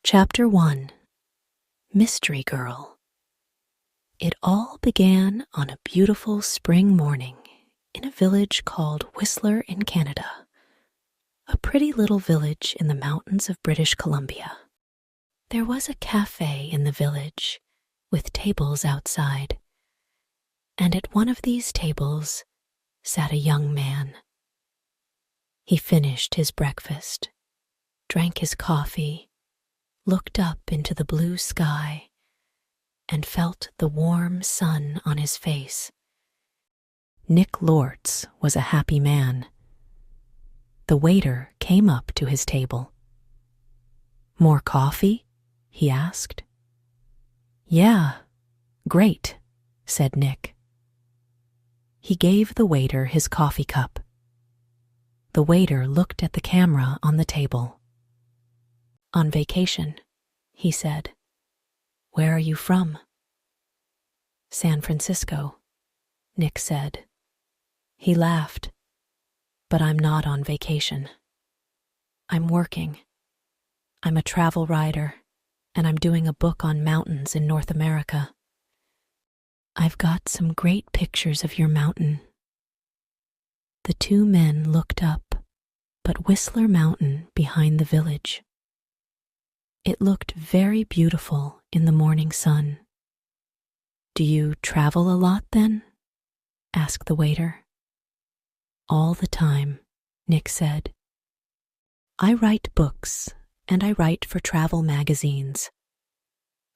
Chapter 1 Mystery Girl. It all began on a beautiful spring morning in a village called Whistler in Canada, a pretty little village in the mountains of British Columbia. There was a cafe in the village with tables outside, and at one of these tables sat a young man. He finished his breakfast, drank his coffee, looked up into the blue sky, and felt the warm sun on his face. Nick Lortz was a happy man. The waiter came up to his table. "More coffee?" he asked. "Yeah, great," said Nick. He gave the waiter his coffee cup. The waiter looked at the camera on the table. "On vacation," he said. "Where are you from?" "San Francisco," Nick said. He laughed. "But I'm not on vacation. I'm working. I'm a travel writer, and I'm doing a book on mountains in North America. I've got some great pictures of your mountain." The two men looked up, but Whistler Mountain behind the village. It looked very beautiful in the morning sun. "Do you travel a lot then?" asked the waiter. "All the time," Nick said. "I write books, and I write for travel magazines.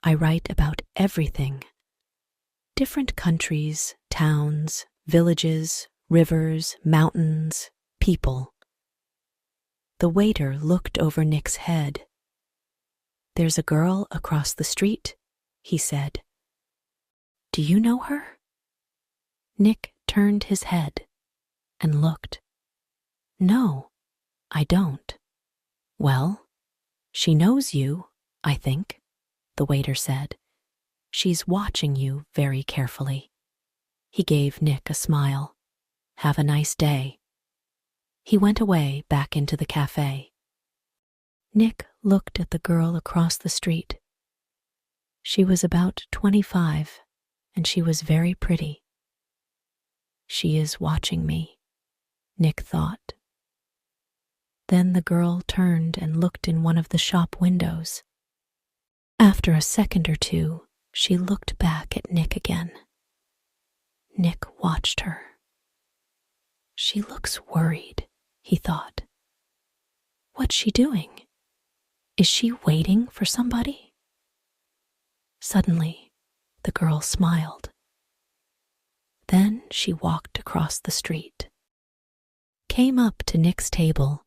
I write about everything. Different countries, towns, villages, rivers, mountains, people." The waiter looked over Nick's head. "There's a girl across the street," he said. "Do you know her?" Nick turned his head and looked. "No, I don't." "Well, she knows you, I think," the waiter said. "She's watching you very carefully." He gave Nick a smile. "Have a nice day." He went away back into the cafe. Nick looked at the girl across the street. She was about 25, and she was very pretty. "She is watching me," Nick thought. Then the girl turned and looked in one of the shop windows. After a second or two, she looked back at Nick again. Nick watched her. "She looks worried," he thought. "What's she doing? Is she waiting for somebody?" Suddenly, the girl smiled. Then she walked across the street, came up to Nick's table,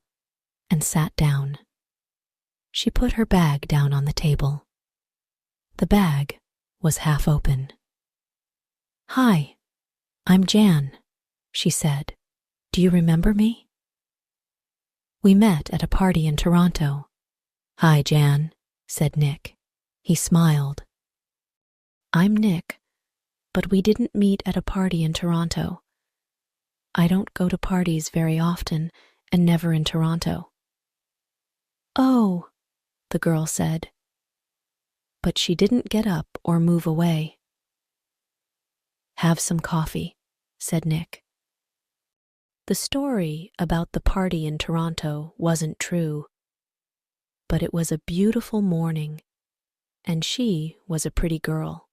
and sat down. She put her bag down on the table. The bag was half open. "Hi, I'm Jan," she said. "Do you remember me?" "We met at a party in Toronto." "Hi, Jan," said Nick. He smiled. "I'm Nick, but we didn't meet at a party in Toronto. I don't go to parties very often and never in Toronto." "Oh," the girl said. But she didn't get up or move away. "Have some coffee," said Nick. The story about the party in Toronto wasn't true, but it was a beautiful morning, and she was a pretty girl.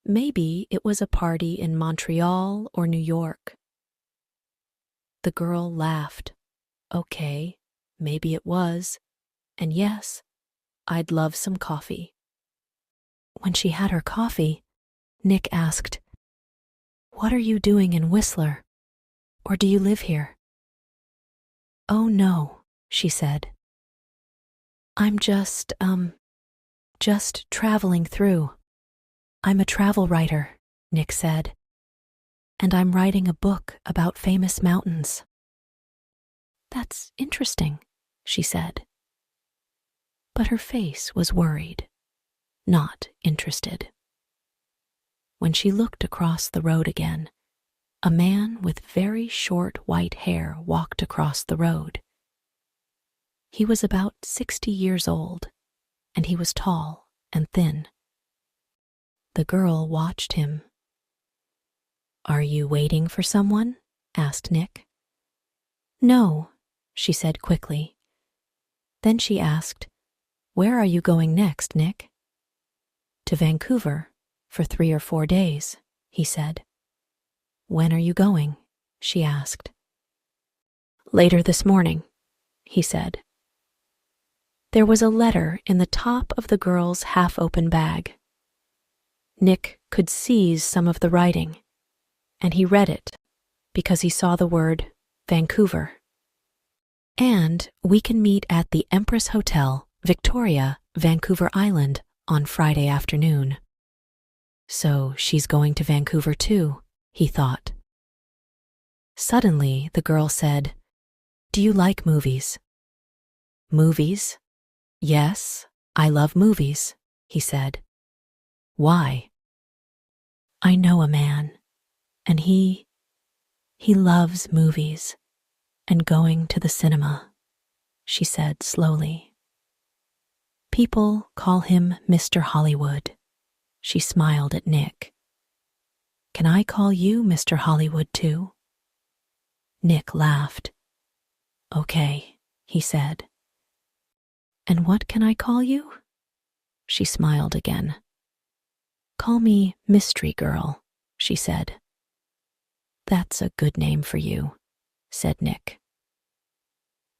Maybe it was a party in Montreal or New York. The girl laughed. "Okay, maybe it was, and yes, I'd love some coffee." When she had her coffee, Nick asked, "What are you doing in Whistler? Or do you live here?" "Oh no," she said. "I'm just traveling through. I'm a travel writer," Nick said, "and I'm writing a book about famous mountains." "That's interesting," she said. But her face was worried, not interested. When she looked across the road again, a man with very short white hair walked across the road. He was about 60 years old and he was tall and thin. The girl watched him. "Are you waiting for someone?" asked Nick. "No," she said quickly. Then she asked, "Where are you going next, Nick?" "To Vancouver, for 3 or 4 days," he said. "When are you going?" she asked. "Later this morning," he said. There was a letter in the top of the girl's half-open bag. Nick could seize some of the writing, and he read it because he saw the word Vancouver. "And we can meet at the Empress Hotel, Victoria, Vancouver Island, on Friday afternoon." So she's going to Vancouver too, he thought. Suddenly, the girl said, "Do you like movies?" "Movies? Yes, I love movies," he said. "Why?" "I know a man, and he loves movies and going to the cinema," she said slowly. "People call him Mr. Hollywood." She smiled at Nick. "Can I call you Mr. Hollywood too?" Nick laughed. "Okay," he said. "And what can I call you?" She smiled again. "Call me Mystery Girl," she said. "That's a good name for you," said Nick.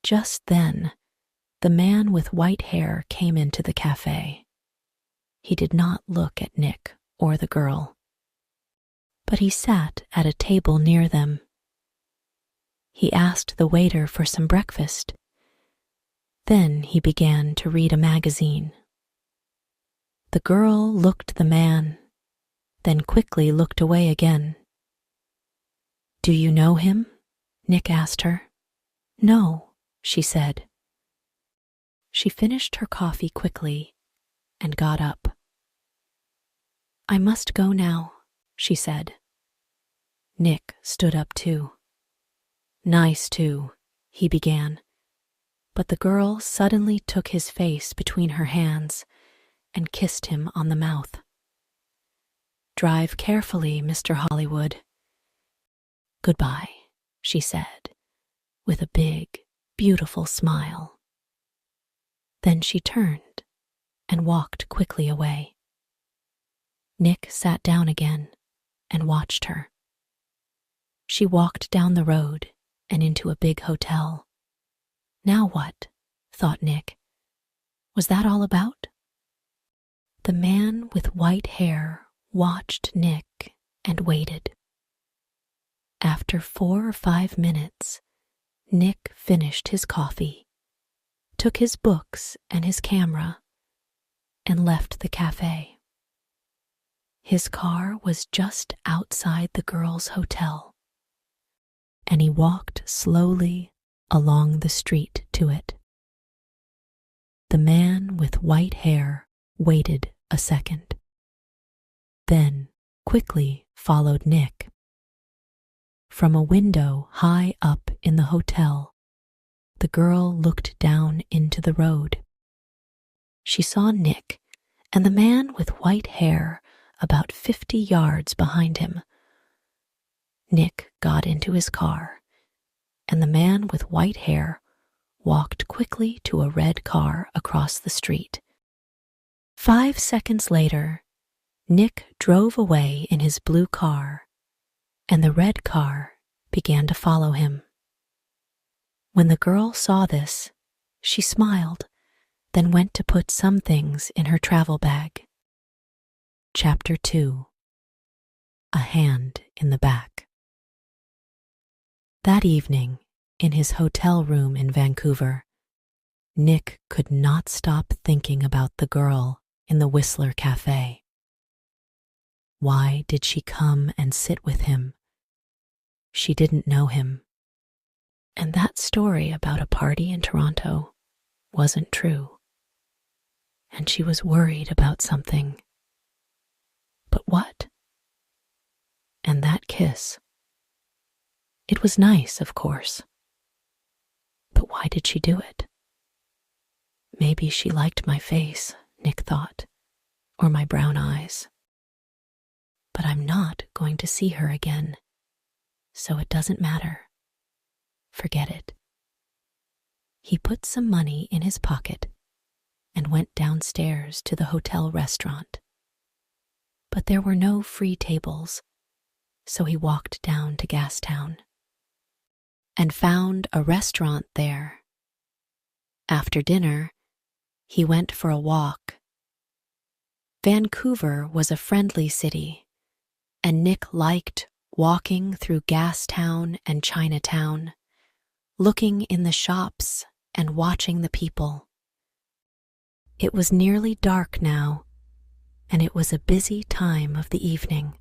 Just then, the man with white hair came into the cafe. He did not look at Nick or the girl, but he sat at a table near them. He asked the waiter for some breakfast. Then he began to read a magazine. The girl looked at the man, then quickly looked away again. "Do you know him?" Nick asked her. "No," she said. She finished her coffee quickly and got up. "I must go now," she said. Nick stood up too. "Nice too," he began, but the girl suddenly took his face between her hands and kissed him on the mouth. "Drive carefully, Mr. Hollywood." "Goodbye," she said, with a big, beautiful smile. Then she turned and walked quickly away. Nick sat down again and watched her. She walked down the road and into a big hotel. Now what? Thought Nick. Was that all about? The man with white hair watched Nick and waited. After 4 or 5 minutes, Nick finished his coffee, took his books and his camera, and left the cafe. His car was just outside the girls' hotel, and he walked slowly along the street to it. The man with white hair waited a second, then quickly followed Nick. From a window high up in the hotel, the girl looked down into the road. She saw Nick and the man with white hair about 50 yards behind him. Nick got into his car, and the man with white hair walked quickly to a red car across the street. 5 seconds later, Nick drove away in his blue car, and the red car began to follow him. When the girl saw this, she smiled, then went to put some things in her travel bag. Chapter 2. A Hand in the Back. That evening, in his hotel room in Vancouver, Nick could not stop thinking about the girl in the Whistler Cafe. Why did she come and sit with him? She didn't know him. And that story about a party in Toronto wasn't true. And she was worried about something. But what? And that kiss. It was nice, of course. But why did she do it? Maybe she liked my face, Nick thought, or my brown eyes. But I'm not going to see her again, so it doesn't matter. Forget it. He put some money in his pocket and went downstairs to the hotel restaurant. But there were no free tables, so he walked down to Gastown and found a restaurant there. After dinner, he went for a walk. Vancouver was a friendly city, and Nick liked walking through Gastown and Chinatown, looking in the shops and watching the people. It was nearly dark now, and it was a busy time of the evening.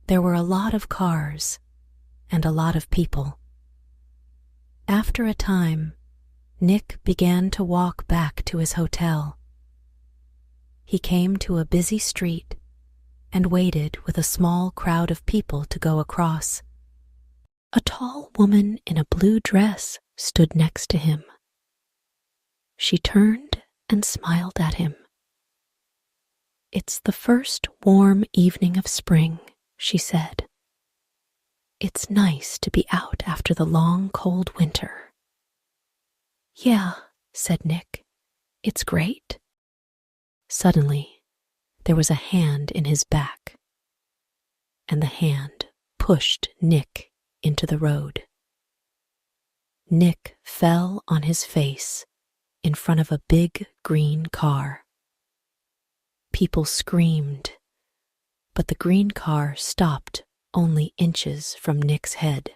There were a lot of cars and a lot of people. After a time, Nick began to walk back to his hotel. He came to a busy street and waited with a small crowd of people to go across. A tall woman in a blue dress stood next to him. She turned and smiled at him. "It's the first warm evening of spring," she said. "It's nice to be out after the long, cold winter." "Yeah," said Nick. "It's great." Suddenly, there was a hand in his back, and the hand pushed Nick into the road. Nick fell on his face in front of a big green car. People screamed, but the green car stopped only inches from Nick's head.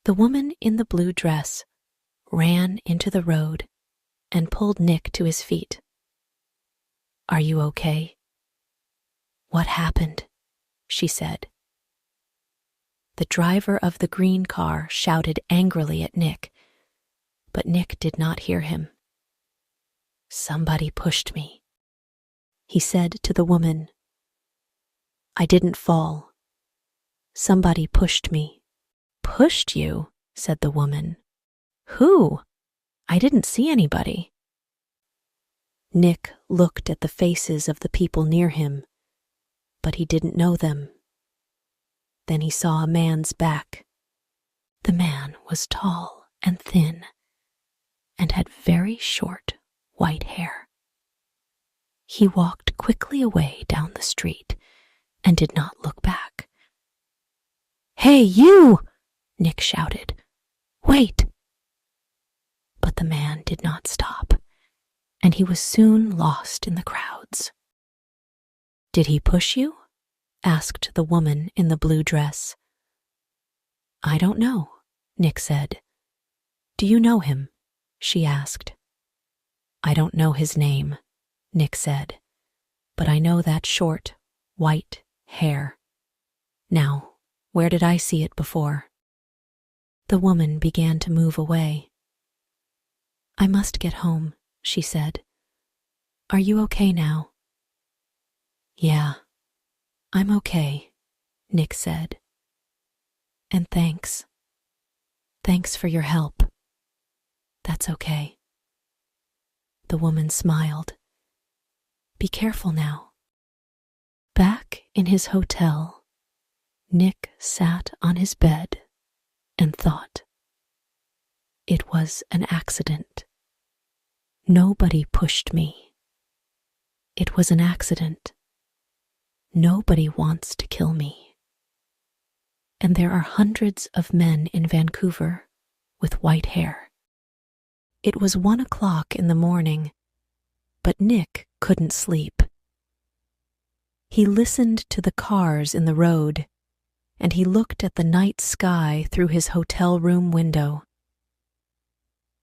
The woman in the blue dress ran into the road and pulled Nick to his feet. "Are you okay?" "What happened?" she said. The driver of the green car shouted angrily at Nick, but Nick did not hear him. "Somebody pushed me," he said to the woman. "I didn't fall. Somebody pushed me." "Pushed you?" said the woman. "Who? I didn't see anybody." Nick looked at the faces of the people near him, but he didn't know them. Then he saw a man's back. The man was tall and thin and had very short white hair. He walked quickly away down the street and did not look back. "Hey, you!" Nick shouted. "Wait!" But the man did not stop, and he was soon lost in the crowds. "Did he push you?" asked the woman in the blue dress. "I don't know," Nick said. "Do you know him?" she asked. "I don't know his name," Nick said, "but I know that short, white hair. Now, where did I see it before?" The woman began to move away. "I must get home," she said. "Are you okay now?" "Yeah, I'm okay," Nick said. "And thanks. Thanks for your help." "That's okay." The woman smiled. "Be careful now." Back in his hotel, Nick sat on his bed and thought. It was an accident. Nobody pushed me. It was an accident. Nobody wants to kill me. And there are hundreds of men in Vancouver with white hair. It was 1 o'clock in the morning, but Nick couldn't sleep. He listened to the cars in the road, and he looked at the night sky through his hotel room window.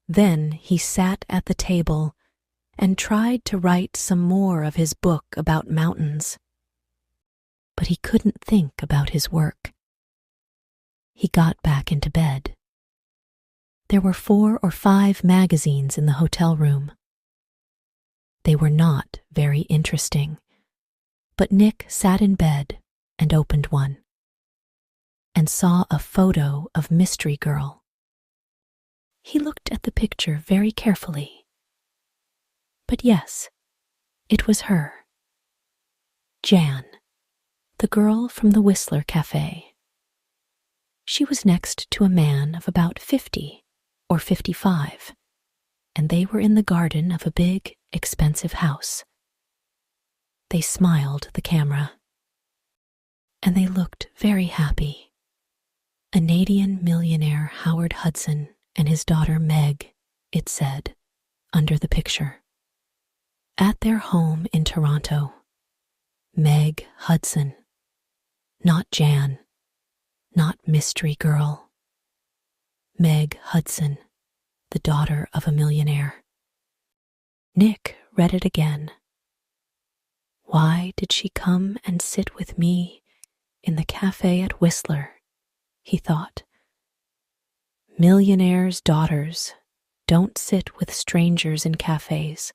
Then he sat at the table and tried to write some more of his book about mountains. But he couldn't think about his work. He got back into bed. There were 4 or 5 magazines in the hotel room. They were not very interesting, but Nick sat in bed and opened one and saw a photo of Mystery Girl. He looked at the picture very carefully, But yes, it was her. Jan, the girl from the Whistler Cafe. She was next to a man of about 50 or 55, and they were in the garden of a big, expensive house. They smiled at the camera, and they looked very happy. A Canadian millionaire Howard Hudson and his daughter Meg, it said, under the picture. At their home in Toronto, Meg Hudson, not Jan, not Mystery Girl. Meg Hudson, the daughter of a millionaire. Nick read it again. Why did she come and sit with me in the cafe at Whistler? He thought. Millionaires' daughters don't sit with strangers in cafes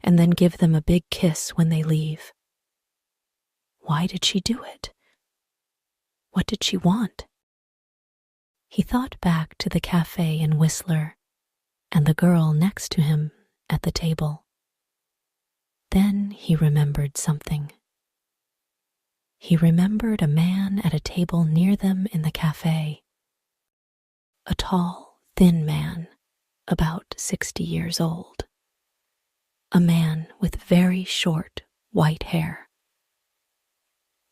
and then give them a big kiss when they leave. Why did she do it? What did she want? He thought back to the cafe in Whistler and the girl next to him at the table. Then he remembered something. He remembered a man at a table near them in the cafe. A tall, thin man, about 60 years old. A man with very short, white hair.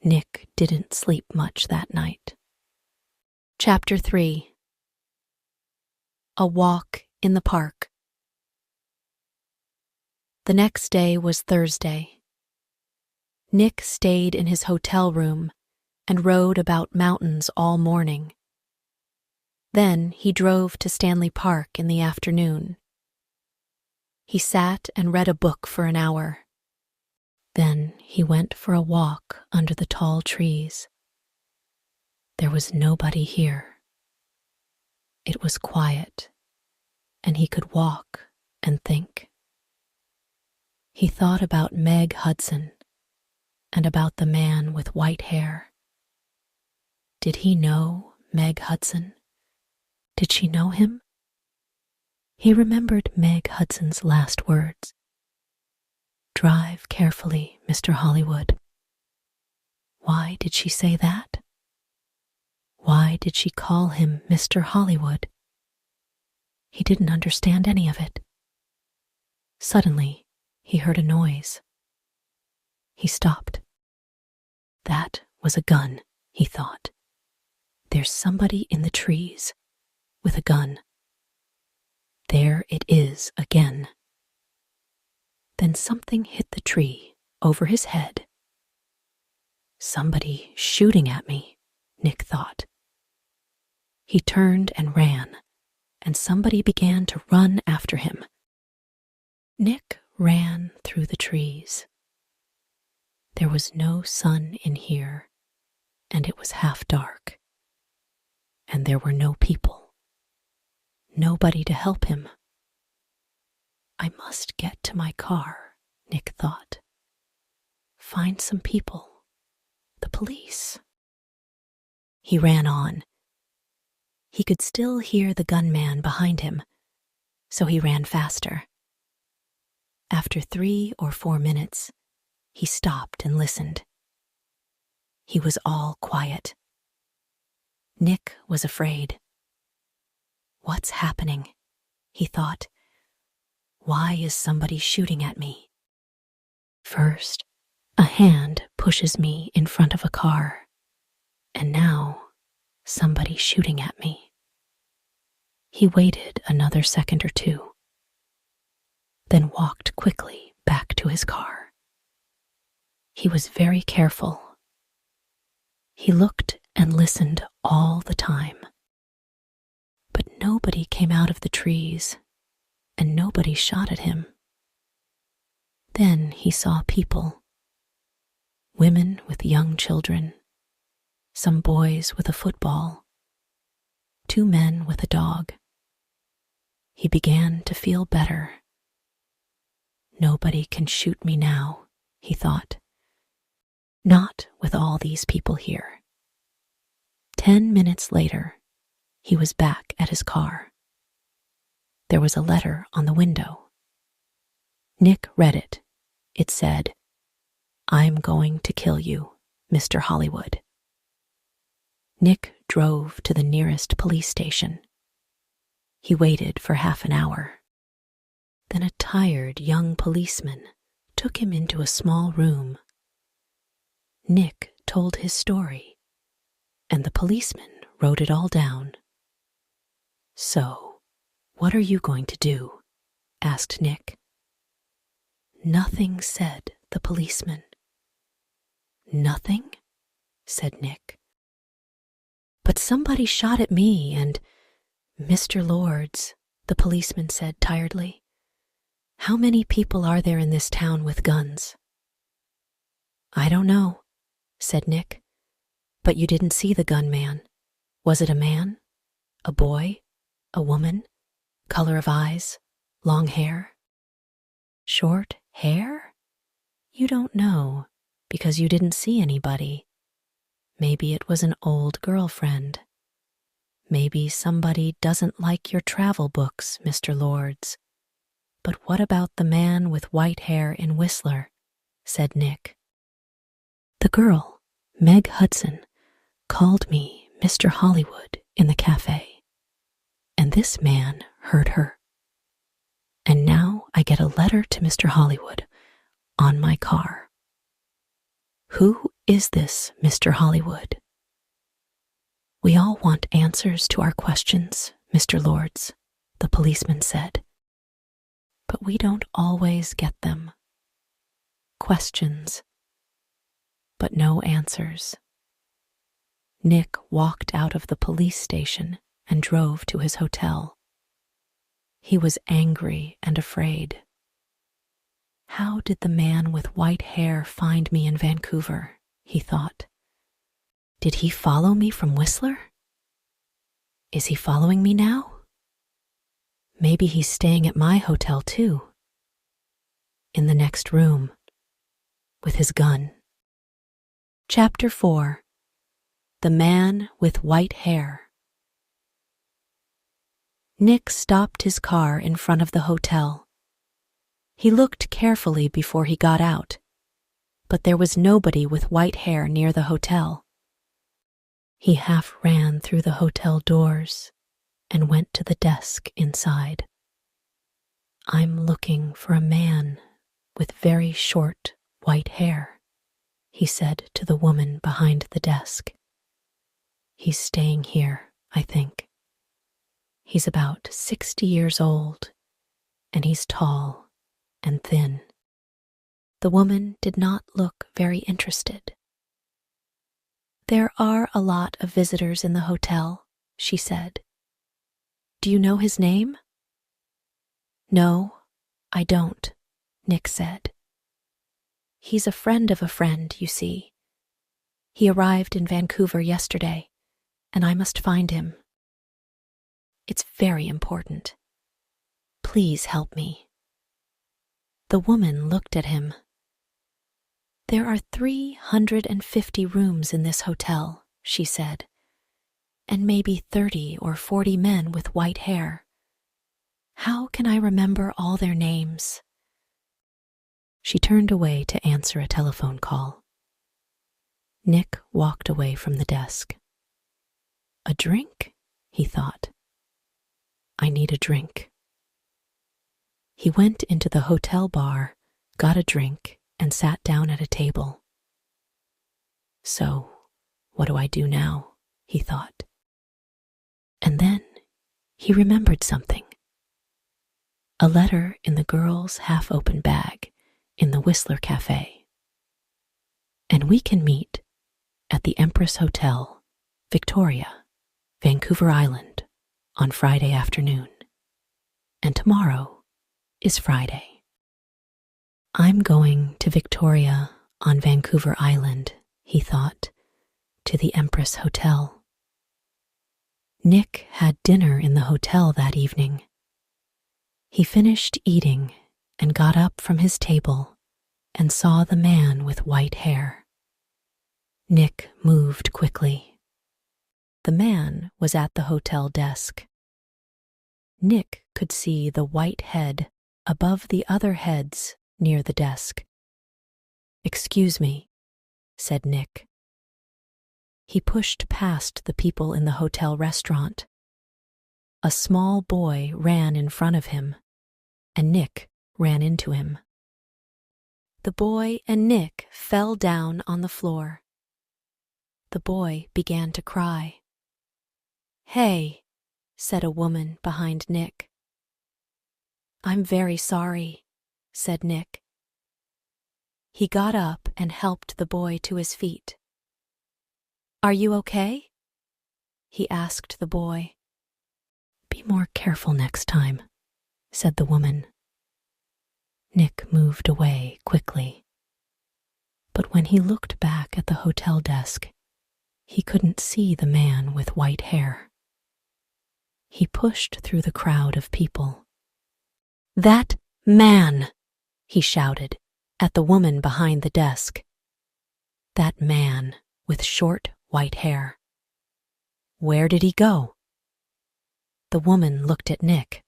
Nick didn't sleep much that night. Chapter 3. A Walk in the Park. The next day was Thursday. Nick stayed in his hotel room and rode about mountains all morning. Then he drove to Stanley Park in the afternoon. He sat and read a book for an hour. Then he went for a walk under the tall trees. There was nobody here. It was quiet, and he could walk and think. He thought about Meg Hudson and about the man with white hair. Did he know Meg Hudson? Did she know him? He remembered Meg Hudson's last words. Drive carefully, Mr. Hollywood. Why did she say that? Why did she call him Mr. Hollywood? He didn't understand any of it. Suddenly, he heard a noise. He stopped. That was a gun, he thought. There's somebody in the trees with a gun. There it is again. Then something hit the tree over his head. Somebody shooting at me, Nick thought. He turned and ran, and somebody began to run after him. Nick ran through the trees. There was no sun in here, and it was half dark. And there were no people. Nobody to help him. I must get to my car, Nick thought. Find some people. The police. He ran on. He could still hear the gunman behind him, so he ran faster. After 3 or 4 minutes, he stopped and listened. He was all quiet. Nick was afraid. What's happening? He thought. Why is somebody shooting at me? First, a hand pushes me in front of a car, and now somebody shooting at me. He waited another second or two, then walked quickly back to his car. He was very careful. He looked and listened all the time. But nobody came out of the trees, and nobody shot at him. Then he saw people. Women with young children, some boys with a football, 2 men with a dog. He began to feel better. Nobody can shoot me now, he thought. Not with all these people here. 10 minutes later, he was back at his car. There was a letter on the window. Nick read it. It said, "I'm going to kill you, Mr. Hollywood." Nick drove to the nearest police station. He waited for half an hour. Then a tired young policeman took him into a small room. Nick told his story, and the policeman wrote it all down. "So, what are you going to do?" asked Nick. "Nothing," said the policeman. "Nothing?" said Nick. "But somebody shot at me and—" "Mr. Lords," the policeman said tiredly, "how many people are there in this town with guns?" "I don't know," said Nick. "But you didn't see the gunman. Was it a man? A boy? A woman? Color of eyes? Long hair?" "Short hair? You don't know, because you didn't see anybody. Maybe it was an old girlfriend. Maybe somebody doesn't like your travel books, Mr. Lords. But what about the man with white hair in Whistler?" said Nick. "The girl, Meg Hudson, called me Mr. Hollywood in the cafe, and this man heard her. And now I get a letter to Mr. Hollywood on my car. Who is this Mr. Hollywood?" "We all want answers to our questions, Mr. Lords," the policeman said. "But we don't always get them. Questions, but no answers." Nick walked out of the police station and drove to his hotel. He was angry and afraid. How did the man with white hair find me in Vancouver? He thought. Did he follow me from Whistler? Is he following me now? Maybe he's staying at my hotel too. In the next room, with his gun. Chapter 4. The Man with White Hair. Nick stopped his car in front of the hotel. He looked carefully before he got out, but there was nobody with white hair near the hotel. He half ran through the hotel doors and went to the desk inside. "I'm looking for a man with very short white hair," he said to the woman behind the desk. "He's staying here, I think. He's about 60 years old, and he's tall and thin." The woman did not look very interested. "There are a lot of visitors in the hotel," she said. "Do you know his name?" "No, I don't," Nick said. "He's a friend of a friend, you see. He arrived in Vancouver yesterday, and I must find him. It's very important. Please help me." The woman looked at him. "There are 350 rooms in this hotel," she said, "and maybe 30 or 40 men with white hair. How can I remember all their names?" She turned away to answer a telephone call. Nick walked away from the desk. "A drink?" he thought. "I need a drink." He went into the hotel bar, got a drink, and sat down at a table. "So, what do I do now?" he thought. And then he remembered something. A letter in the girl's half-open bag in the Whistler Cafe. "And we can meet at the Empress Hotel, Victoria, Vancouver Island, on Friday afternoon. And tomorrow is Friday." "I'm going to Victoria on Vancouver Island," he thought, "to the Empress Hotel." Nick had dinner in the hotel that evening. He finished eating and got up from his table and saw the man with white hair. Nick moved quickly. The man was at the hotel desk. Nick could see the white head above the other heads near the desk. "Excuse me," said Nick. He pushed past the people in the hotel restaurant. A small boy ran in front of him, and Nick ran into him. The boy and Nick fell down on the floor. The boy began to cry. "Hey," said a woman behind Nick. "I'm very sorry," said Nick. He got up and helped the boy to his feet. "Are you okay?" he asked the boy. "Be more careful next time," said the woman. Nick moved away quickly. But when he looked back at the hotel desk, he couldn't see the man with white hair. He pushed through the crowd of people. "That man!" he shouted at the woman behind the desk. That man with short white hair. Where did he go? The woman looked at Nick.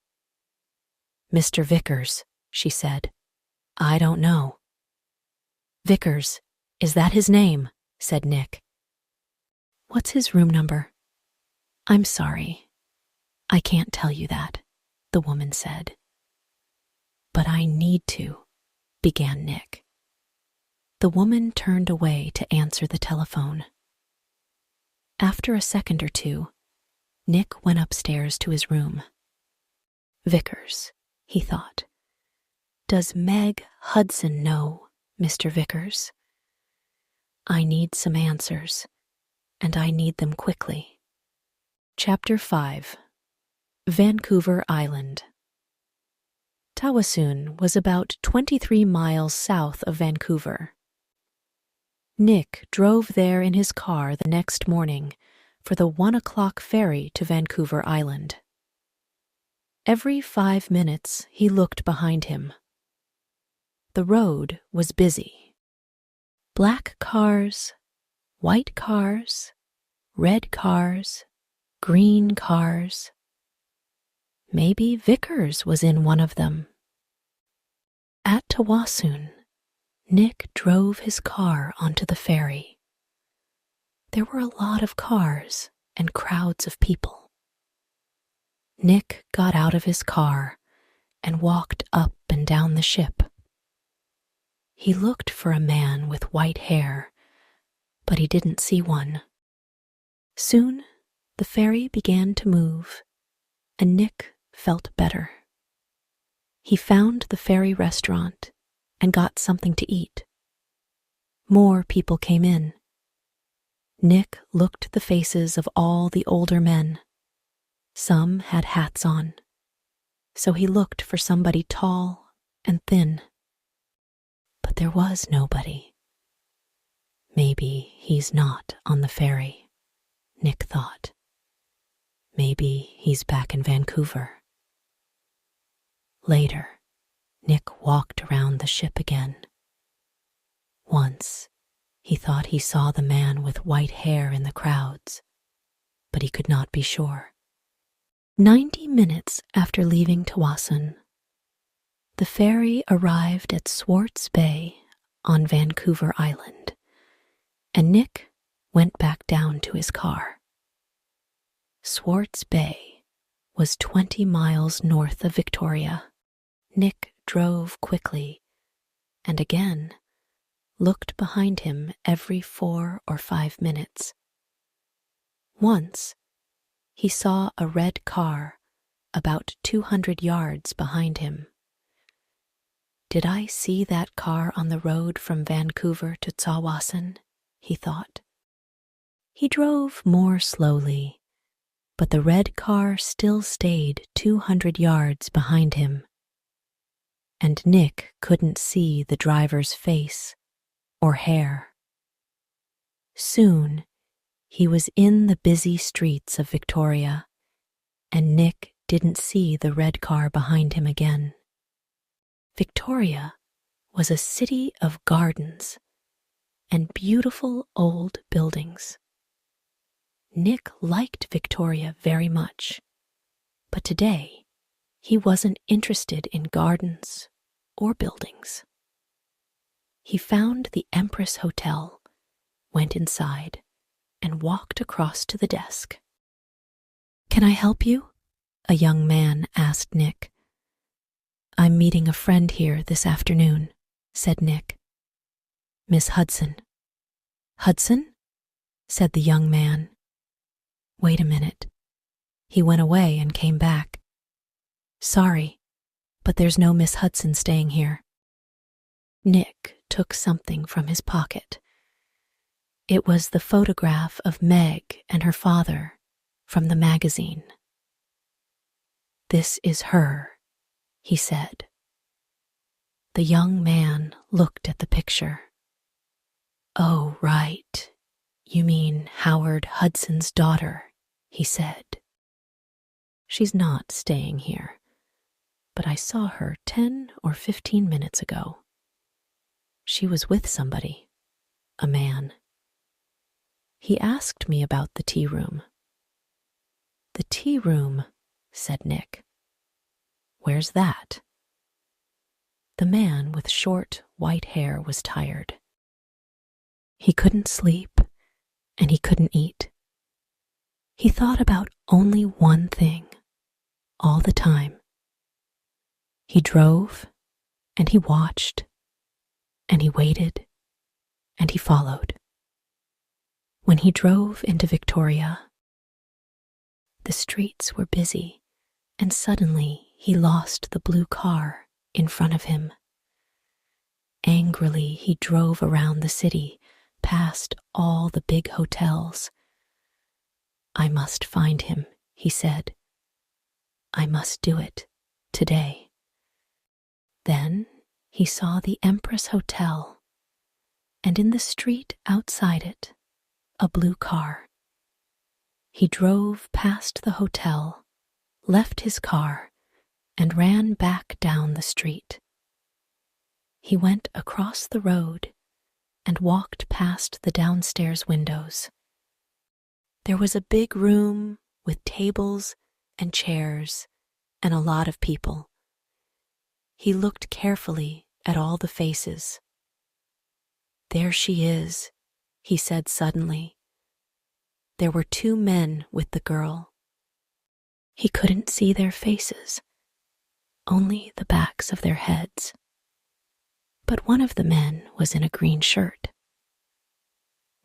"Mr. Vickers," she said. "I don't know." "Vickers, is that his name?" said Nick. "What's his room number?" "I'm sorry. I can't tell you that," the woman said. "But I need to," began Nick. The woman turned away to answer the telephone. After a second or two, Nick went upstairs to his room. Vickers, he thought. Does Meg Hudson know Mr. Vickers? I need some answers, and I need them quickly. Chapter 5. Vancouver Island. Tawasun was about 23 miles south of Vancouver. Nick drove there in his car the next morning for the 1 o'clock ferry to Vancouver Island. Every 5 minutes he looked behind him. The road was busy. Black cars, white cars, red cars, green cars. Maybe Vickers was in one of them. At Tawasun, Nick drove his car onto the ferry. There were a lot of cars and crowds of people. Nick got out of his car and walked up and down the ship. He looked for a man with white hair, but he didn't see one. Soon, the ferry began to move, and Nick felt better. He found the ferry restaurant and got something to eat. More people came in. Nick looked at the faces of all the older men. Some had hats on, so he looked for somebody tall and thin. But there was nobody. Maybe he's not on the ferry, Nick thought. Maybe he's back in Vancouver. Later, Nick walked around the ship again. Once, he thought he saw the man with white hair in the crowds, but he could not be sure. 90 minutes after leaving Tawasun, the ferry arrived at Swartz Bay on Vancouver Island, and Nick went back down to his car. Swartz Bay was 20 miles north of Victoria. Nick drove quickly and again looked behind him every 4 or 5 minutes. Once, he saw a red car about 200 yards behind him. Did I see that car on the road from Vancouver to Tawasun? He thought. He drove more slowly, but the red car still stayed 200 yards behind him. And Nick couldn't see the driver's face or hair. Soon, he was in the busy streets of Victoria, and Nick didn't see the red car behind him again. Victoria was a city of gardens and beautiful old buildings. Nick liked Victoria very much, but today He wasn't interested in gardens or buildings. He found the Empress Hotel, went inside, and walked across to the desk. "Can I help you?" a young man asked Nick. "I'm meeting a friend here this afternoon," said Nick. "Miss Hudson." "Hudson?" said the young man. "Wait a minute." He went away and came back. "Sorry, but there's no Miss Hudson staying here." Nick took something from his pocket. It was the photograph of Meg and her father from the magazine. "This is her," he said. The young man looked at the picture. "Oh, right. You mean Howard Hudson's daughter," he said. "She's not staying here, but I saw her 10 or 15 minutes ago. She was with somebody, a man. He asked me about the tea room." "The tea room," said Nick. "Where's that?" The man with short, white hair was tired. He couldn't sleep, and he couldn't eat. He thought about only one thing, all the time. He drove, and he watched, and he waited, and he followed. When he drove into Victoria, the streets were busy, and suddenly he lost the blue car in front of him. Angrily, he drove around the city, past all the big hotels. "I must find him," he said. "I must do it today." Then he saw the Empress Hotel, and in the street outside it, a blue car. He drove past the hotel, left his car, and ran back down the street. He went across the road and walked past the downstairs windows. There was a big room with tables and chairs and a lot of people. He looked carefully at all the faces. "There she is," he said suddenly. There were 2 men with the girl. He couldn't see their faces, only the backs of their heads. But one of the men was in a green shirt.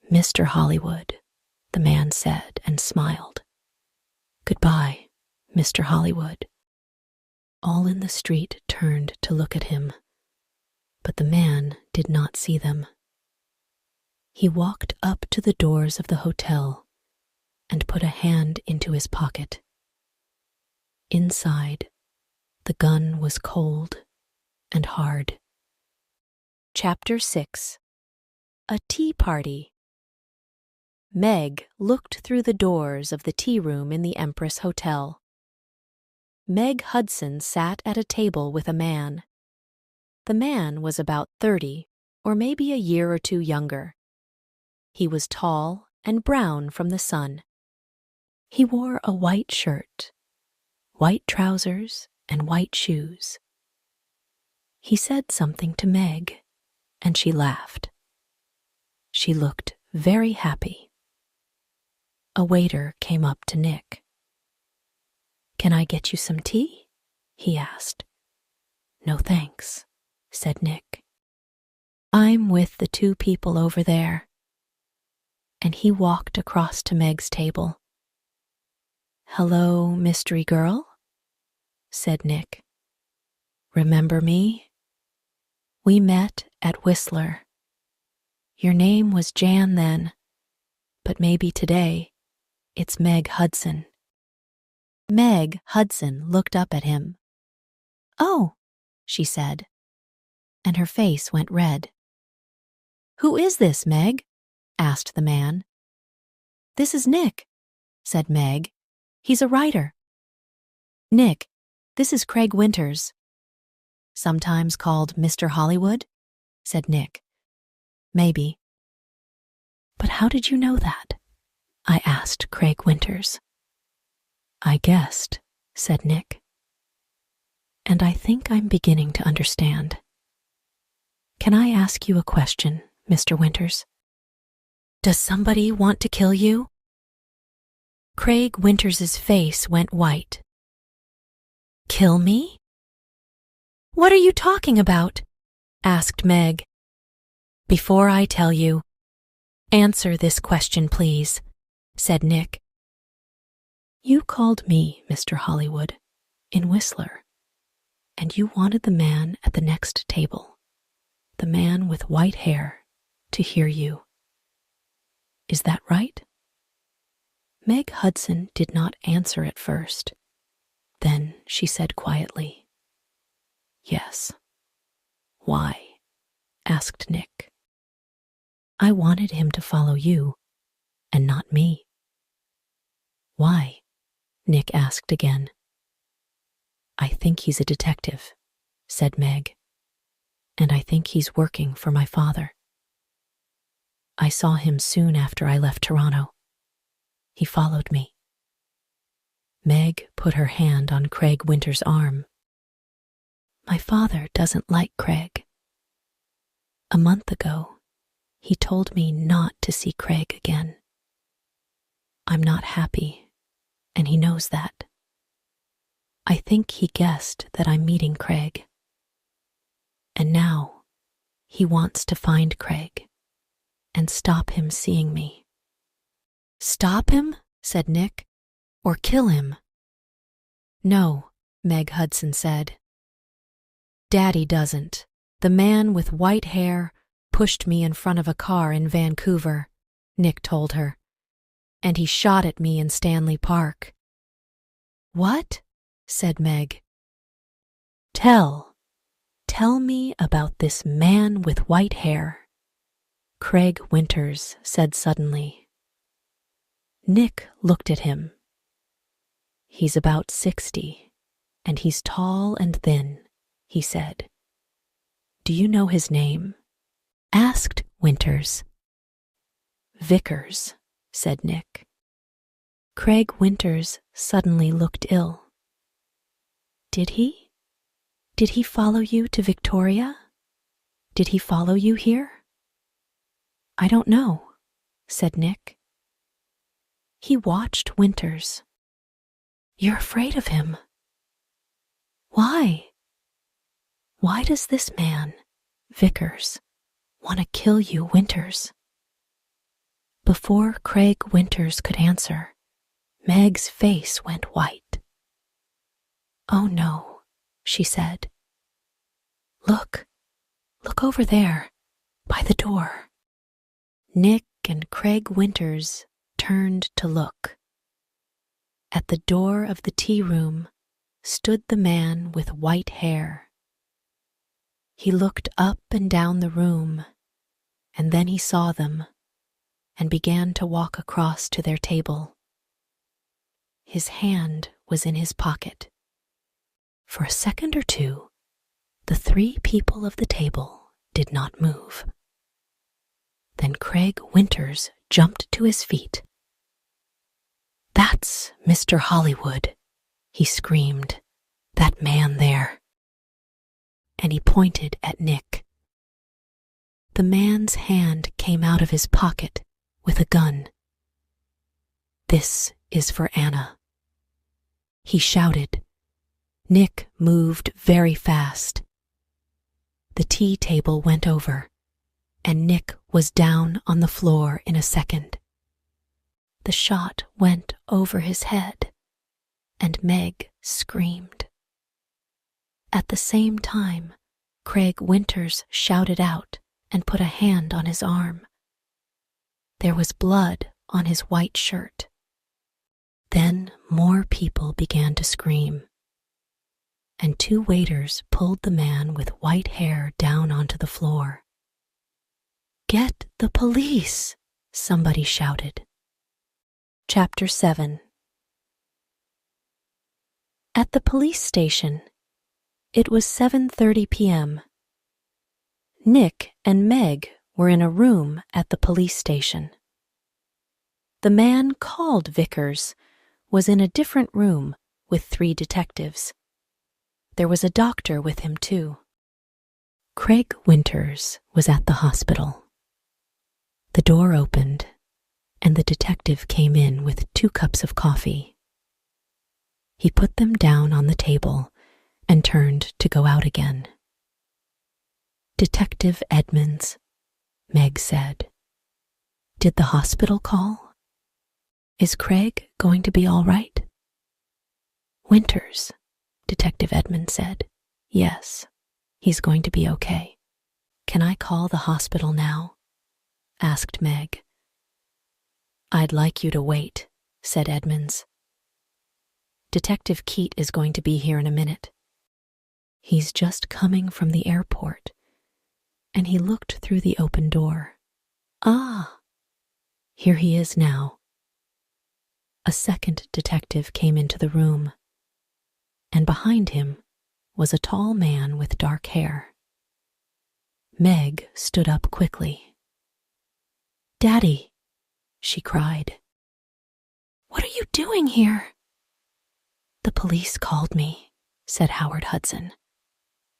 "Mr. Hollywood," the man said and smiled. "Goodbye, Mr. Hollywood." All in the street turned to look at him, but the man did not see them. He walked up to the doors of the hotel and put a hand into his pocket. Inside, the gun was cold and hard. Chapter 6. A Tea Party. Meg looked through the doors of the tea room in the Empress Hotel. Meg Hudson sat at a table with a man. The man was about 30, or maybe a year or 2 younger. He was tall and brown from the sun. He wore a white shirt, white trousers, and white shoes. He said something to Meg, and she laughed. She looked very happy. A waiter came up to Nick. "Can I get you some tea?" he asked. "No thanks," said Nick. "I'm with the 2 people over there." And he walked across to Meg's table. "Hello, mystery girl," said Nick. "Remember me? We met at Whistler. Your name was Jan then, but maybe today it's Meg Hudson." Meg Hudson looked up at him. "Oh," she said, and her face went red. "Who is this, Meg?" asked the man. "This is Nick," said Meg. "He's a writer." "Nick, this is Craig Winters." "Sometimes called Mr. Hollywood?" said Nick. "Maybe." "But how did you know that?" I asked Craig Winters. "I guessed," said Nick. and I think I'm beginning to understand. Can I ask you a question, Mr. Winters? Does somebody want to kill you? Craig Winters's face went white. Kill me? What are you talking about? Asked Meg. Before I tell you, answer this question, please, said Nick. You called me Mr. Hollywood in Whistler, and you wanted the man at the next table, the man with white hair, to hear you. Is that right? Meg Hudson did not answer at first. Then she said quietly, Yes. Why? Asked Nick. I wanted him to follow you, and not me. Why? Nick asked again. I think he's a detective, said Meg, and I think he's working for my father. I saw him soon after I left Toronto. He followed me. Meg put her hand on Craig Winter's arm. My father doesn't like Craig. A month ago, he told me not to see Craig again. I'm not happy, and he knows that. I think he guessed that I'm meeting Craig. And now, he wants to find Craig and stop him seeing me. Stop him? Said Nick. Or kill him? No, Meg Hudson said. Daddy doesn't. The man with white hair pushed me in front of a car in Vancouver, Nick told her, and he shot at me in Stanley Park. What? Said Meg. Tell me about this man with white hair, Craig Winters said suddenly. Nick looked at him. He's about 60, and he's tall and thin, he said. Do you know his name? Asked Winters. Vickers, said Nick. Craig Winters suddenly looked ill. Did he? Did he follow you to Victoria? Did he follow you here? I don't know, said Nick. He watched Winters. You're afraid of him. Why? Why does this man, Vickers, want to kill you, Winters? Before Craig Winters could answer, Meg's face went white. Oh no, she said. Look over there, by the door. Nick and Craig Winters turned to look. At the door of the tea room stood the man with white hair. He looked up and down the room, and then he saw them and began to walk across to their table. His hand was in his pocket. For a second or two, the three people of the table did not move. Then Craig Winters jumped to his feet. That's Mr. Hollywood, he screamed. That man there. And he pointed at Nick. The man's hand came out of his pocket with a gun. This is for Anna, he shouted. Nick moved very fast. The tea table went over, and Nick was down on the floor in a second. The shot went over his head, and Meg screamed. At the same time, Craig Winters shouted out and put a hand on his arm. There was blood on his white shirt. Then more people began to scream, and two waiters pulled the man with white hair down onto the floor. Get the police, somebody shouted. Chapter 7. At the police station, it was 7:30 p.m. Nick and Meg were in a room at the police station. The man called Vickers was in a different room with 3 detectives. There was a doctor with him, too. Craig Winters was at the hospital. The door opened, and the detective came in with 2 cups of coffee. He put them down on the table and turned to go out again. "Detective Edmonds," Meg said. "Did the hospital call? Is Craig going to be all right?" "Winters," Detective Edmonds said. "Yes, he's going to be okay." "Can I call the hospital now?" asked Meg. "I'd like you to wait," said Edmonds. "Detective Keat is going to be here in a minute. He's just coming from the airport," and he looked through the open door. "Ah, here he is now." A second detective came into the room, and behind him was a tall man with dark hair. Meg stood up quickly. "Daddy," she cried. "What are you doing here?" "The police called me," said Howard Hudson,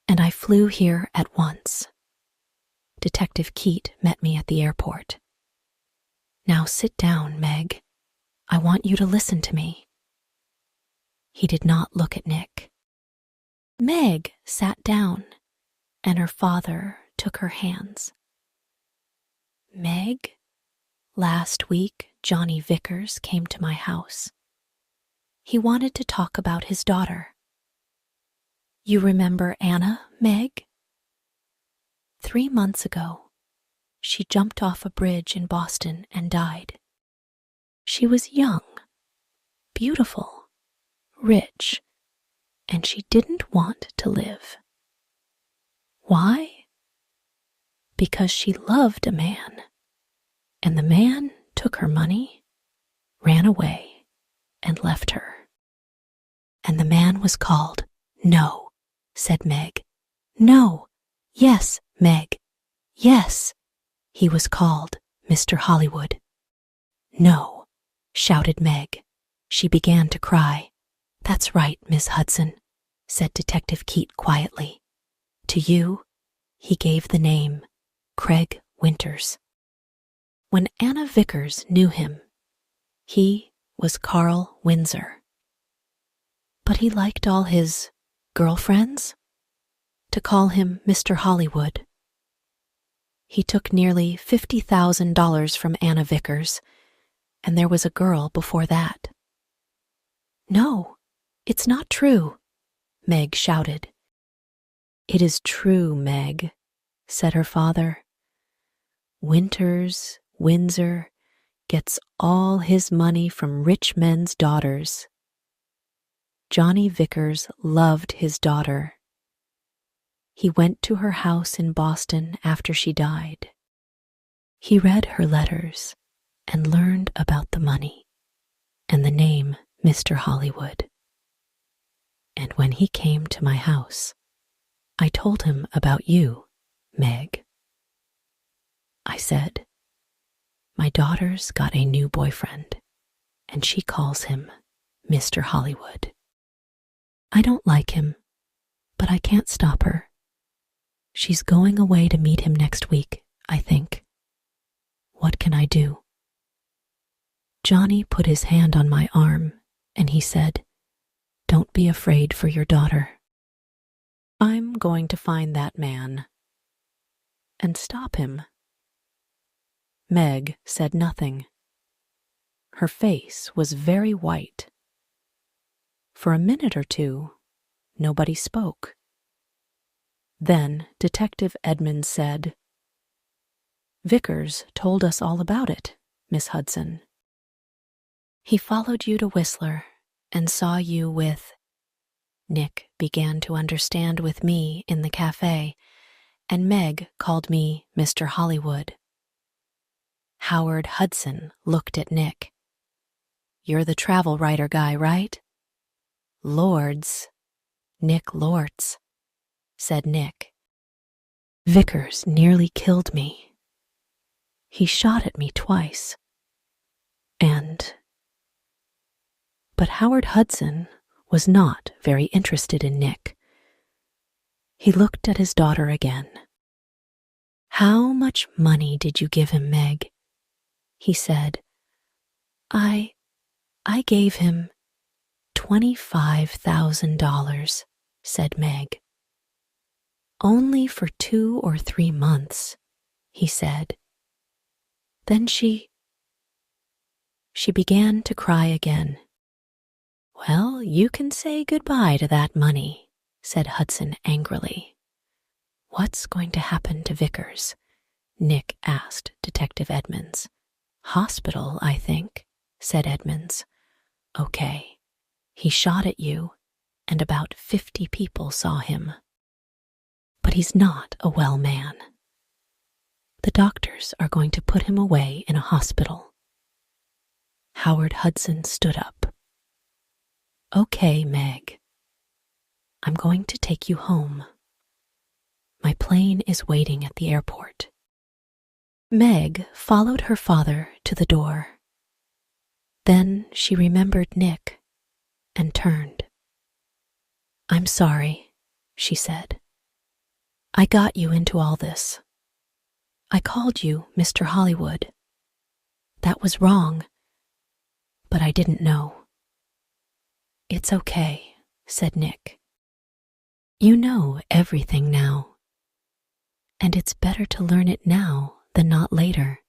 "and I flew here at once. Detective Keat met me at the airport. Now sit down, Meg. I want you to listen to me." He did not look at Nick. Meg sat down, and her father took her hands. "Meg, last week Johnny Vickers came to my house. He wanted to talk about his daughter. You remember Anna, Meg? 3 months ago, she jumped off a bridge in Boston and died. She was young, beautiful, rich, and she didn't want to live. Why? Because she loved a man, and the man took her money, ran away, and left her. And the man was called—" "No," said Meg. "No. Yes, Meg. Yes. He was called Mr. Hollywood." "No," shouted Meg. She began to cry. "That's right, Miss Hudson," said Detective Keat quietly. "To you, he gave the name Craig Winters. When Anna Vickers knew him, he was Carl Windsor. But he liked all his girlfriends to call him Mr. Hollywood. He took nearly $50,000 from Anna Vickers, and there was a girl before that." "No, it's not true," Meg shouted. "It is true, Meg," said her father. "Windsor gets all his money from rich men's daughters. Johnny Vickers loved his daughter. He went to her house in Boston after she died. He read her letters and learned about the money and the name Mr. Hollywood. And when he came to my house, I told him about you, Meg. I said, 'My daughter's got a new boyfriend, and she calls him Mr. Hollywood. I don't like him, but I can't stop her. She's going away to meet him next week, I think. What can I do?' Johnny put his hand on my arm, and he said, 'Don't be afraid for your daughter. I'm going to find that man and stop him.'" Meg said nothing. Her face was very white. For a minute or two, nobody spoke. Then Detective Edmonds said, "Vickers told us all about it, Miss Hudson. He followed you to Whistler and saw you with—" Nick began to understand with me in the cafe, and Meg called me Mr. Hollywood. Howard Hudson looked at Nick. "You're the travel writer guy, right?" "Lords. Nick Lortz," said Nick. "Vickers nearly killed me. He shot at me twice. But Howard Hudson was not very interested in Nick, He looked at his daughter again. "How much money did you give him, Meg?" he said. I gave him $25,000, said Meg. "Only for 2 or 3 months," he said. Then she began to cry again. "Well, you can say goodbye to that money," said Hudson angrily. "What's going to happen to Vickers?" Nick asked Detective Edmonds. "Hospital, I think," said Edmonds. "Okay. He shot at you, and about 50 people saw him. But he's not a well man. The doctors are going to put him away in a hospital." Howard Hudson stood up. "Okay, Meg. I'm going to take you home. My plane is waiting at the airport." Meg followed her father to the door. Then she remembered Nick and turned. "I'm sorry," she said. "I got you into all this. I called you Mr. Hollywood. That was wrong, but I didn't know." "It's okay," said Nick. "You know everything now, and it's better to learn it now than not later."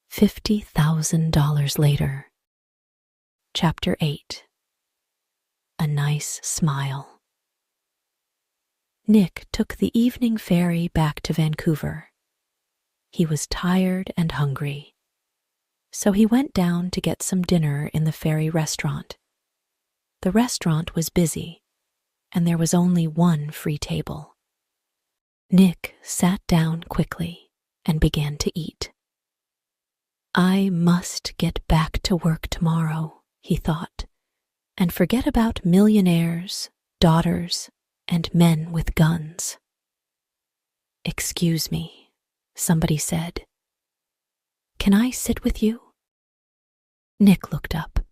$50,000 later. Chapter 8. A Nice Smile. Nick took the evening ferry back to Vancouver. He was tired and hungry, so he went down to get some dinner in the ferry restaurant. The restaurant was busy, and there was only one free table. Nick sat down quickly and began to eat. "I must get back to work tomorrow," he thought, "and forget about millionaires, daughters, and men with guns." "Excuse me," somebody said. "Can I sit with you?" Nick looked up.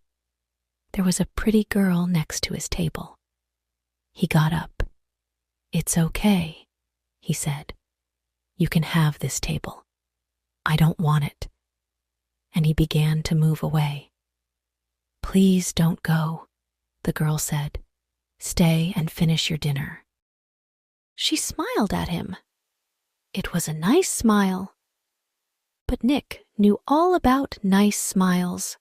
There was a pretty girl next to his table. He got up. "It's okay," he said. "You can have this table. I don't want it." And he began to move away. "Please don't go," the girl said. "Stay and finish your dinner." She smiled at him. It was a nice smile. But Nick knew all about nice smiles.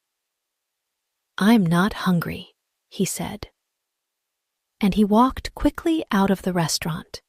"I'm not hungry," he said. And he walked quickly out of the restaurant.